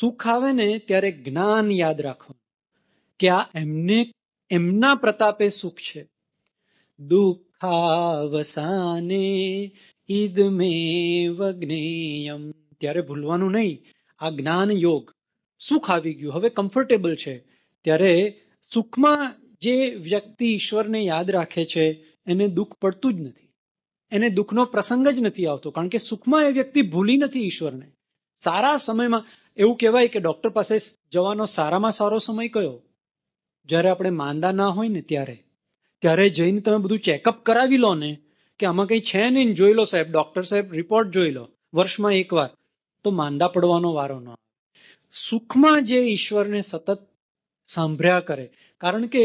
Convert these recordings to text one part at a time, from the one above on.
સુખ આવે ને ત્યારે જ્ઞાન યાદ રાખવાનું કે આ એમના પ્રતાપે સુખ છે. દુઃખાવસાને ઈદમેવ જ્ઞેયમ, ત્યારે ભૂલવાનું નહીં. આ જ્ઞાન યોગ, સુખ આવી ગયું, હવે કમ્ફર્ટેબલ છે, ત્યારે સુખમાં જે વ્યક્તિ ઈશ્વરને યાદ રાખે છે એને દુઃખ પડતું જ નથી, એને દુઃખનો પ્રસંગ જ નથી આવતો, કારણ કે સુખમાં એ વ્યક્તિ ભૂલી નથી ઈશ્વરને. સારા સમયમાં એવું કહેવાય કે ડોક્ટર પાસે જવાનો સારામાં સારો સમય કયો? જ્યારે આપણે માંદા ના હોય ને ત્યારે જઈને તમે બધું ચેકઅપ કરાવી લો ને કે આમાં કંઈ છે નહીં, જોઈ લો સાહેબ, ડોક્ટર સાહેબ રિપોર્ટ જોઈ લો વર્ષમાં એકવાર, તો માંદા પડવાનો વારો ન આવે. સુખમાં જે ઈશ્વરને સતત સાંભળ્યા કરે, કારણ કે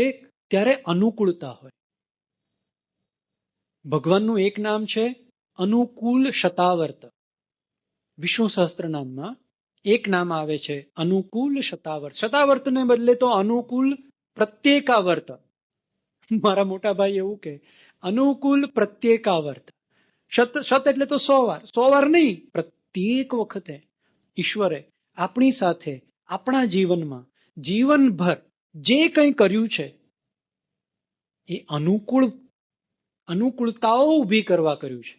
ત્યારે અનુકૂળતા હોય. ભગવાનનું એક નામ છે અનુકૂલ શતાવર્ત. વિષ્ણુ સહસ્ત્ર નામમાં એક નામ આવે છે અનુકૂલ શતાવર્ત. શતાવર્તને બદલે તો અનુકૂલ પ્રત્યેકાવર્ત. મારા મોટા ભાઈ એવું કે અનુકૂલ પ્રત્યેકાવર્ત. શત એટલે તો 100 વાર, 100 વાર નહીં, પ્રત્યેક વખતે ઈશ્વરે આપણી સાથે આપણા જીવનમાં જીવનભર જે કંઈ કર્યું છે એ અનુકૂળતાઓ ઊભી કરવા કર્યું છે.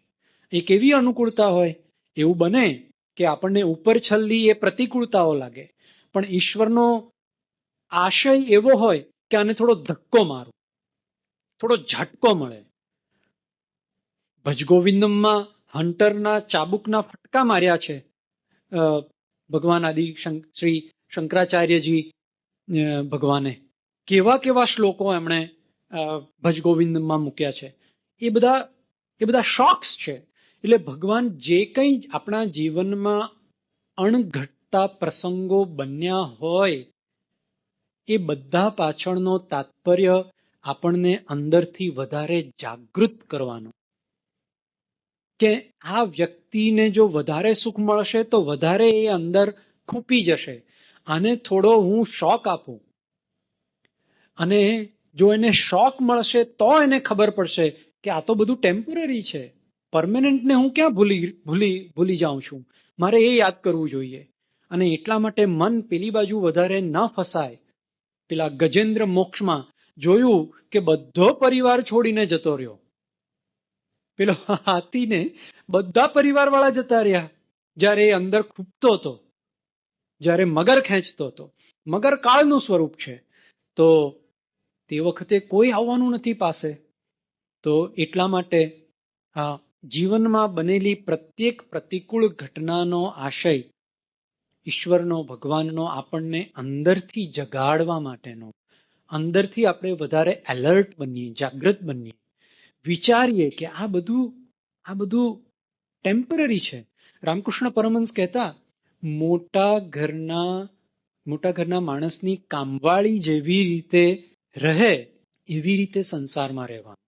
એ કેવી અનુકૂળતા હોય? એવું બને કે આપણને ઉપર છલ્લી એ પ્રતિકૂળતાઓ લાગે, પણ ઈશ્વરનો આશય એવો હોય કે આને થોડો ધક્કો મારો, થોડો ઝટકો મળે. ભજગોવિંદમમાં હન્ટરના ચાબુકના ફટકા માર્યા છે ભગવાન આદિ શ્રી શંકરાચાર્યજી ભગવાને. કેવા કેવા શ્લોકો એમણે ભજગોવિંદમાં મૂક્યા છે. એ બધા શોક્સ છે. એટલે ભગવાન જે કંઈ આપણા જીવનમાં અણઘટતા પ્રસંગો બન્યા હોય એ બધા પાછળનો તાત્પર્ય આપણને અંદરથી વધારે જાગૃત કરવાનો, કે આ વ્યક્તિને જો વધારે સુખ મળશે તો વધારે એ અંદર ખૂંપી જશે, આને થોડો હું શોક આપું, અને જો એને શોક મળશે તો એને ખબર પડશે કે આ તો બધું ટેમ્પરરી છે, પરમેનન્ટને હું ક્યાં ભૂલી જાઉં છું, મારે એ યાદ કરવું જોઈએ. અને એટલા માટે મન પેલી બાજુ વધારે ન ફસાય. પેલા ગજેન્દ્ર મોક્ષમાં જોયું કે બધો પરિવાર છોડીને જતો રહ્યો. પેલો હાથીને બધા પરિવાર વાળા જતા રહ્યા જ્યારે એ અંદર ખૂંપતો હતો, જ્યારે મગર ખેંચતો હતો. મગર કાળનું સ્વરૂપ છે, તો તે વખતે કોઈ આવવાનું નથી પાસે. તો એટલા માટે જીવનમાં બનેલી પ્રત્યેક પ્રતિકૂળ ઘટનાનો આશય ઈશ્વરનો, ભગવાનનો આપણને અંદરથી જગાડવા માટેનો, અંદરથી આપણે વધારે એલર્ટ બનીએ, જાગૃત બનીએ, વિચારીએ કે આ બધું ટેમ્પરરી છે. રામકૃષ્ણ પરમહંસ કહેતા, મોટા ઘરના માણસની કામવાળી જેવી રીતે રહે એવી રીતે સંસારમાં રહેવાનું.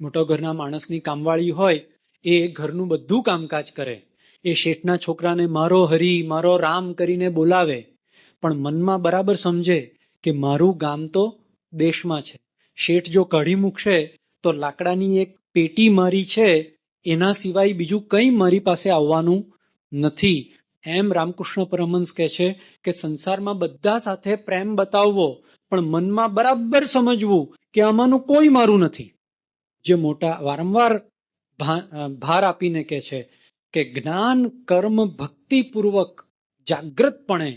મોટા ઘરના માણસની કામવાળી હોય એ ઘરનું બધું કામકાજ કરે, એ શેઠના છોકરાને મારો હરી મારો રામ કરીને બોલાવે, પણ મનમાં બરાબર સમજે કે મારું ગામ તો દેશમાં છે. શેઠ જો કાઢી મૂકશે તો લાકડાની એક પેટી મારી છે, એના સિવાય બીજું કંઈ મારી પાસે આવવાનું નથી. એમ રામકૃષ્ણ પરમહંસ કહે છે કે સંસારમાં બધા સાથે પ્રેમ બતાવવો, પણ મનમાં બરાબર સમજવું કે આમાંનું કોઈ મારું નથી. જે મોટા વારંવાર ભાર આપીને કહે છે કે જ્ઞાન, કર્મ, ભક્તિપૂર્વક જાગૃતપણે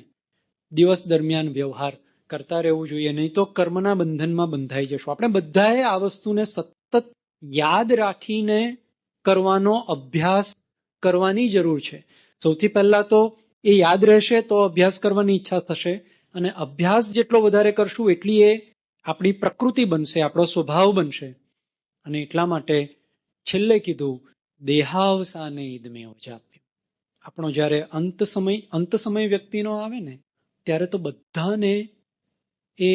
દિવસ દરમિયાન વ્યવહાર કરતા રહેવું જોઈએ, નહીં તો કર્મના બંધનમાં બંધાઈ જશું. આપણે બધાએ આ વસ્તુને સતત યાદ રાખીને કરવાનો અભ્યાસ કરવાની જરૂર છે. સૌથી પહેલા તો એ યાદ રહેશે તો અભ્યાસ કરવાની ઈચ્છા થશે, અને અભ્યાસ જેટલો વધારે કરશું એટલી એ આપણી પ્રકૃતિ બનશે, આપણો સ્વભાવ બનશે. અને એટલા માટે છેલ્લે કીધું, દેહાવસાને ઈદમેવ જાપ્યમ. આપણો જ્યારે અંત સમય વ્યક્તિનો આવે ને, ત્યારે તો બધાને એ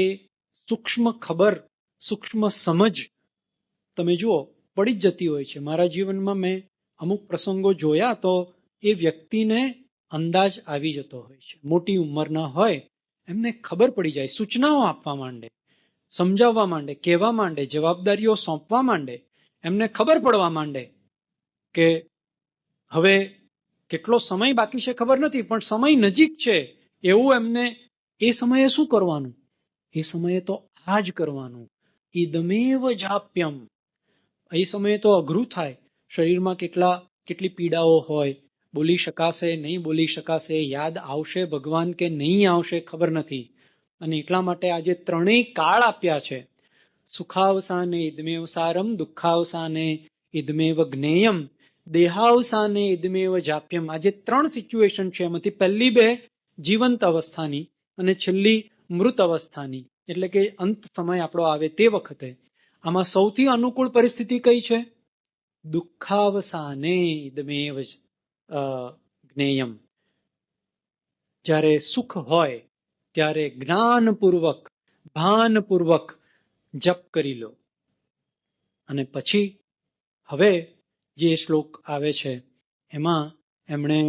સૂક્ષ્મ ખબર, સૂક્ષ્મ સમજ તમે જુઓ પડી જ જતી હોય છે. મારા જીવનમાં મેં અમુક પ્રસંગો જોયા તો એ વ્યક્તિને અંદાજ આવી જતો હોય છે. મોટી ઉંમરના હોય એમને ખબર પડી જાય, સૂચનાઓ આપવા માંડે, સમજાવવા માંડે, કહેવા માંડે, જવાબદારીઓ સોંપવા માંડે, એમને ખબર પડવા માંડે કે હવે કેટલો સમય બાકી છે ખબર નથી, પણ સમય નજીક છે એવું એમને એ સમયે શું કરવાનું? એ સમયે તો આ જ કરવાનું. ઇદમેવ જાપ્યમ. એ સમયે તો અઘરું થાય. શરીરમાં કેટલી પીડાઓ હોય, બોલી શકાશે નહીં બોલી શકાશે, યાદ આવશે ભગવાન કે નહીં આવશે ખબર નથી. અને એટલા માટે આજે ત્રણેય કાળ આપ્યા છે. સુખાવસાને ઇદમેવ સારમ, દુઃખાવસાને ઇદમેવ જ્ઞેયમ, દેહાવસાને ઇદમેવ જાપ્યમ. આજે 3 સિચ્યુએશન છે. એમાંથી પહેલી 2 જીવંત અવસ્થાની અને છેલ્લી મૃત અવસ્થાની, એટલે કે અંત સમય આપણો આવે તે વખતે. આમાં સૌથી અનુકૂળ પરિસ્થિતિ કઈ છે? દુઃખાવસાને ઇદમેવ જ્ઞેયમ. જ્યારે સુખ હોય ત્યારે જ્ઞાનપૂર્વક, ભાનપૂર્વક જપ કરી લો. અને પછી હવે જે શ્લોક આવે છે એમાં એમણે